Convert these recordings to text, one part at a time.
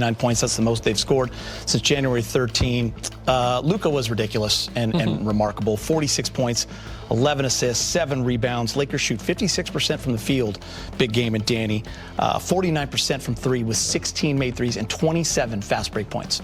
9 points. That's the most they've scored since January 13. Luka was ridiculous and remarkable. 46 points, 11 assists, 7 rebounds. Lakers shoot 56% from the field. Big game at Danny. 49% from three with 16 made threes and 27 fast break points.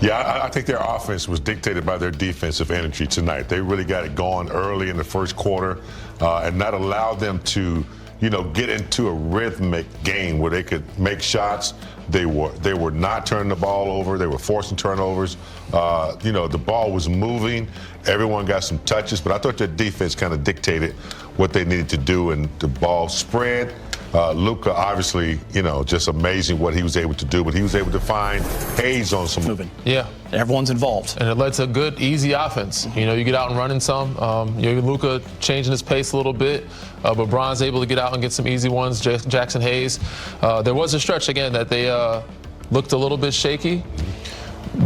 Yeah, I think their offense was dictated by their defensive energy tonight. They really got it going early in the first quarter, and that allowed them to, get into a rhythmic game where they could make shots. They were not turning the ball over. They were forcing turnovers. The ball was moving. Everyone got some touches, but I thought their defense kind of dictated what they needed to do, and the ball spread. Luka, obviously, just amazing what he was able to do, but he was able to find Hayes on some moving. Yeah. Everyone's involved. And it led to a good, easy offense. You get out and running some. Luka changing his pace a little bit, but Bron's able to get out and get some easy ones. Jackson Hayes. There was a stretch, again, that they looked a little bit shaky,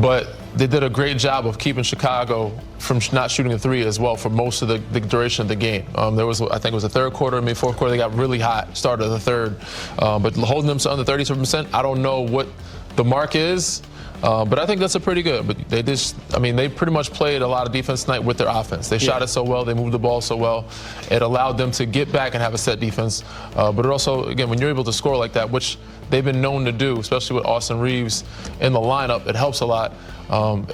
but they did a great job of keeping Chicago from not shooting a three as well for most of the duration of the game. There was, I think it was the third quarter, maybe fourth quarter, they got really hot, started the third. But holding them to under 37%, I don't know what the mark is, but I think that's a pretty good. But they pretty much played a lot of defense tonight with their offense. They shot it so well, they moved the ball so well. It allowed them to get back and have a set defense. But it also, again, when you're able to score like that, which they've been known to do, especially with Austin Reeves in the lineup, it helps a lot.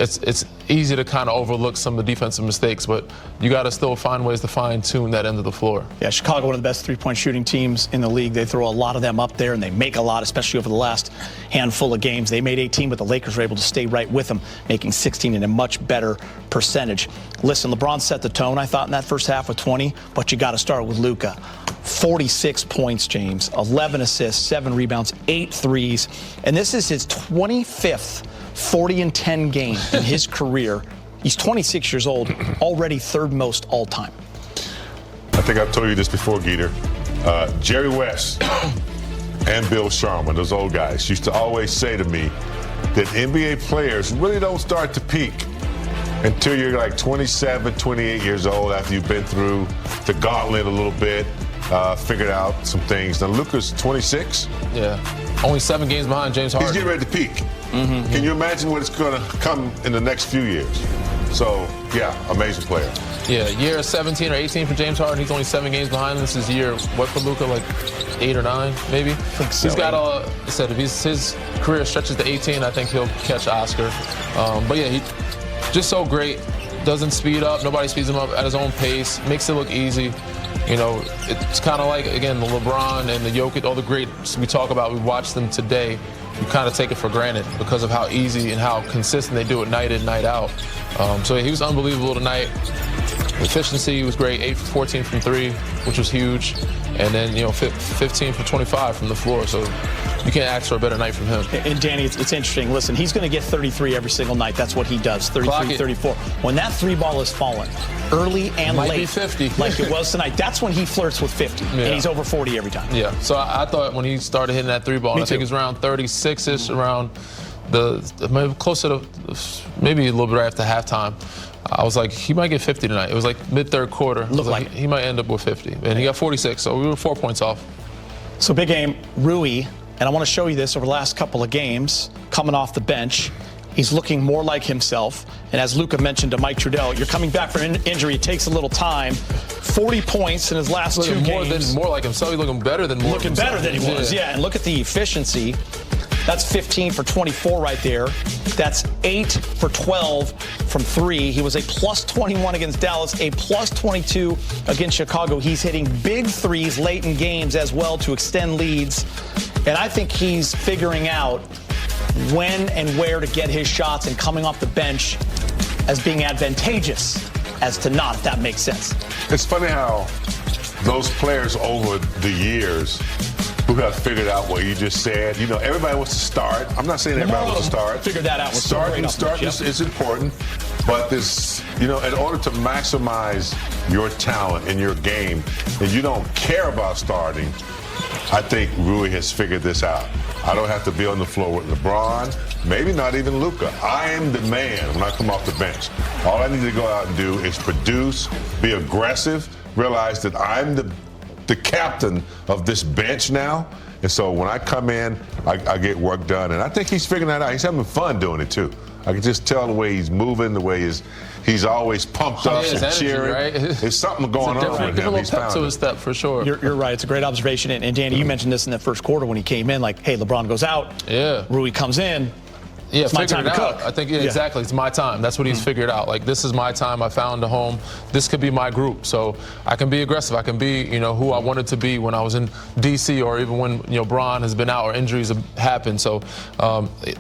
It's easy to kind of overlook some of the defensive mistakes, but you got to still find ways to fine-tune that end of the floor. Yeah, Chicago, one of the best three-point shooting teams in the league. They throw a lot of them up there, and they make a lot, especially over the last handful of games. They made 18, but the Lakers were able to stay right with them, making 16 in a much better percentage. Listen, LeBron set the tone, I thought, in that first half with 20, but you got to start with Luka. 46 points, James, 11 assists, 7 rebounds, 8 threes, and this is his 25th 40-10 game in his career. He's 26 years old, already third most all time. I think I've told you this before, Geeter. Jerry West and Bill Sharman, those old guys, used to always say to me that NBA players really don't start to peak until you're like 27, 28 years old, after you've been through the gauntlet a little bit, figured out some things. Now, Luka's 26. Yeah. Only 7 games behind James Harden. He's getting ready to peak. Can you imagine what it's going to come in the next few years? So, yeah, amazing player. Yeah, year 17 or 18 for James Harden. He's only 7 games behind. This is year, what for Luka, like 8 or 9, maybe? He's got I said, if his career stretches to 18, I think he'll catch Oscar. But yeah, he just so great. Doesn't speed up. Nobody speeds him up at his own pace. Makes it look easy. It's kind of like, again, the LeBron and the Jokic, all the greats we talk about, we watch them today. You kind of take it for granted because of how easy and how consistent they do it night in, night out. So he was unbelievable tonight. Efficiency was great, 8 for 14 from 3, which was huge. And then, 15 for 25 from the floor. So you can't ask for a better night from him. And Danny, it's interesting. Listen, he's going to get 33 every single night. That's what he does, 33, 34. When that three ball is falling, early and Might late, be 50. like it was tonight, that's when he flirts with 50. Yeah. And he's over 40 every time. Yeah, so I thought when he started hitting that three ball, and I think it was around 36-ish, around maybe closer to maybe a little bit after halftime, I was like, he might get 50 tonight. It was like mid-third quarter. Looked like he might end up with 50. And he got 46, so we were 4 points off. So big game, Rui, and I want to show you this over the last couple of games, coming off the bench. He's looking more like himself. And as Luka mentioned to Mike Trudell, you're coming back from injury. It takes a little time. 40 points in his last 2 games. More like himself. He's looking better than Looking better than he was, yeah. And look at the efficiency. That's 15 for 24 right there. That's 8 for 12 from 3. He was a plus 21 against Dallas, a plus 22 against Chicago. He's hitting big threes late in games as well to extend leads. And I think he's figuring out when and where to get his shots and coming off the bench as being advantageous as to not, if that makes sense. It's funny how those players over the years who have figured out what you just said, everybody wants to start. I'm not saying everybody wants to start. Figured that out. Start is important, but this, in order to maximize your talent in your game, and you don't care about starting, I think Rui has figured this out. I don't have to be on the floor with LeBron, maybe not even Luka. I am the man when I come off the bench. All I need to go out and do is produce, be aggressive, realize that I'm the captain of this bench now, And so when I come in, I get work done. And I think he's figuring that out. He's having fun doing it, too. I can just tell the way he's moving, the way he's always pumped up and energy, cheering. right? There's something going on with him. He's pep to his step for sure. You're right. It's a great observation. And Danny, you mentioned this in the first quarter when he came in, like, hey, LeBron goes out. Yeah. Rui comes in. Yeah, it's my figured time it to out. cook. I think, exactly. It's my time. That's what he's figured out. Like, this is my time. I found a home. This could be my group. So I can be aggressive. I can be, who I wanted to be when I was in D.C. or even when, Bron has been out or injuries have happened. So,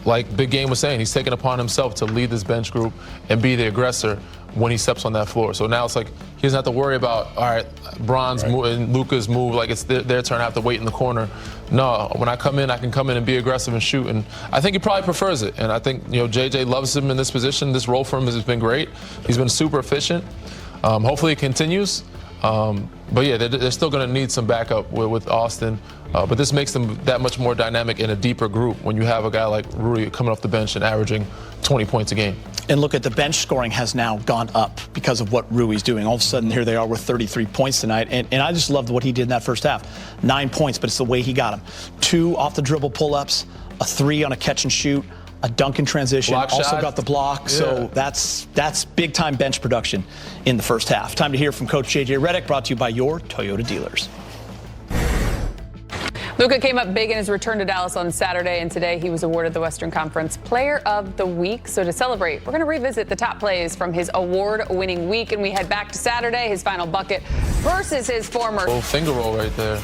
like Big Game was saying, he's taken upon himself to lead this bench group and be the aggressor when he steps on that floor. So now it's like he doesn't have to worry about, all right, Bron's move and Luka's move, like it's their turn. I have to wait in the corner. No, when I come in, I can come in and be aggressive and shoot. And I think he probably prefers it. And I think, JJ loves him in this position. This role for him has been great. He's been super efficient. Hopefully it continues. But yeah, they're still going to need some backup with Austin. But this makes them that much more dynamic in a deeper group when you have a guy like Rui coming off the bench and averaging 20 points a game. And look at the bench scoring has now gone up because of what Rui's doing. All of a sudden, here they are with 33 points tonight. And I just loved what he did in that first half. 9 points, but it's the way he got them. 2 off the dribble pull-ups, a 3 on a catch and shoot, a dunk in transition, block also shot. got the block. Yeah. So that's big-time bench production in the first half. Time to hear from Coach J.J. Redick, brought to you by your Toyota dealers. Luka came up big in his return to Dallas on Saturday, and today he was awarded the Western Conference Player of the Week. So to celebrate, we're going to revisit the top plays from his award-winning week, and we head back to Saturday, his final bucket versus his former. Little finger roll right there.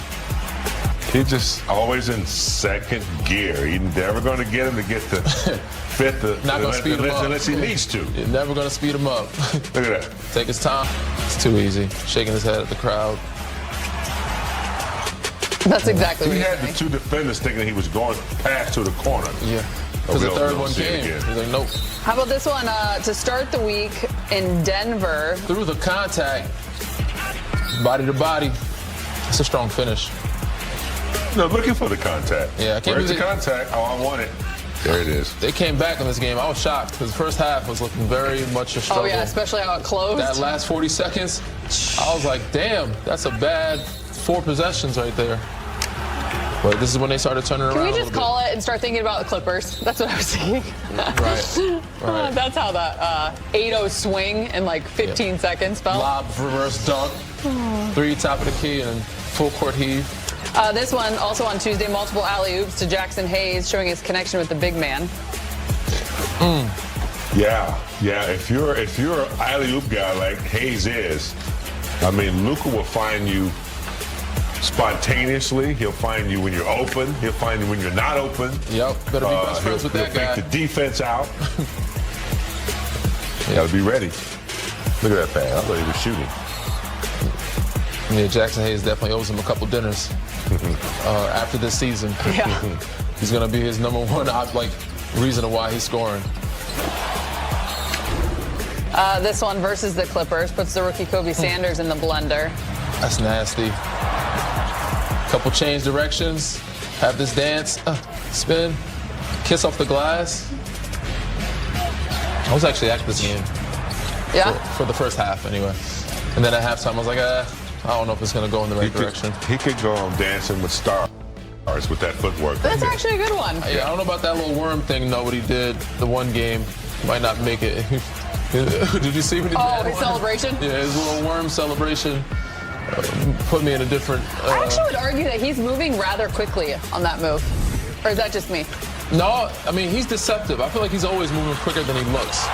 He's just always in second gear. You're never going to get him to get to fifth Not going to speed him up. Unless he needs to. You're never going to speed him up. Look at that. Take his time. It's too easy. Shaking his head at the crowd. That's exactly what he he's had saying. the 2 defenders thinking he was going past to the corner. Yeah. Because the third one came. He's like, nope. How about this one to start the week in Denver? Through the contact, body to body. It's a strong finish. No, looking for the contact. Yeah, I can't Where's the believe contact? Oh, I want it. There it is. They came back in this game. I was shocked because the first half was looking very much a struggle. Oh, yeah, especially how it closed. That last 40 seconds, I was like, damn, that's a bad 4 possessions right there. But this is when they started turning around. Can we just call it and start thinking about the Clippers? That's what I was saying. Right. That's how that 8-0 swing in like 15 seconds felt. Lob, reverse dunk, 3 top of the key, and full court heave. This one also on Tuesday, multiple alley-oops to Jackson Hayes, showing his connection with the big man. Yeah. If you're an alley-oop guy like Hayes is, I mean, Luka will find you spontaneously. He'll find you when you're open. He'll find you when you're not open. Yep. Better be best friends with that guy. He'll take the defense out. Got to be ready. Look at that pass. I thought he was shooting. Yeah, Jackson Hayes definitely owes him a couple dinners after this season. Yeah. He's going to be his number one reason of why he's scoring. This one versus the Clippers puts the rookie Kobe Sanders in the blender. That's nasty. Couple change directions. Have this dance. Spin. Kiss off the glass. I was actually at this game. Yeah? For the first half, anyway. And then at halftime, I was like, I don't know if it's going to go in the right direction. He could go on Dancing with Stars with that footwork. That's actually a good one. Yeah, I don't know about that little worm thing, though, what he did the one game. He might not make it. Did you see what he did? Oh, his celebration? Yeah, his little worm celebration put me in a different... I actually would argue that he's moving rather quickly on that move. Or is that just me? No, I mean, he's deceptive. I feel like he's always moving quicker than he looks.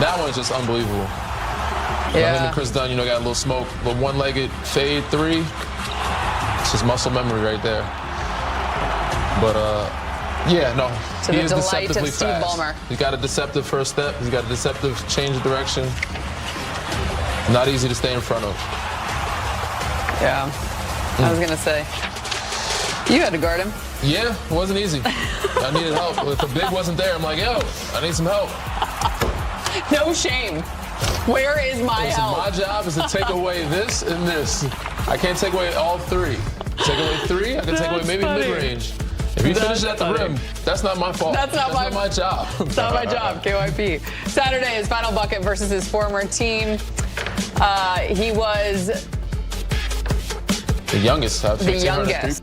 That one's just unbelievable. Yeah. Him and Chris Dunn, got a little smoke. The one-legged fade 3. It's just muscle memory right there. But, yeah, no. He is deceptively fast. Ballmer. He's got a deceptive first step. He's got a deceptive change of direction. Not easy to stay in front of. Yeah. I was going to say. You had to guard him. Yeah, it wasn't easy. I needed help. If the big wasn't there, I'm like, yo, I need some help. No shame. Where is my help? My job is to take away this and this. I can't take away all 3. Take away 3, I can take away maybe mid-range. If he finishes at the rim, that's not my fault. That's not my job. It's not my job, KYP. Saturday, his final bucket versus his former team. He was the youngest. The youngest.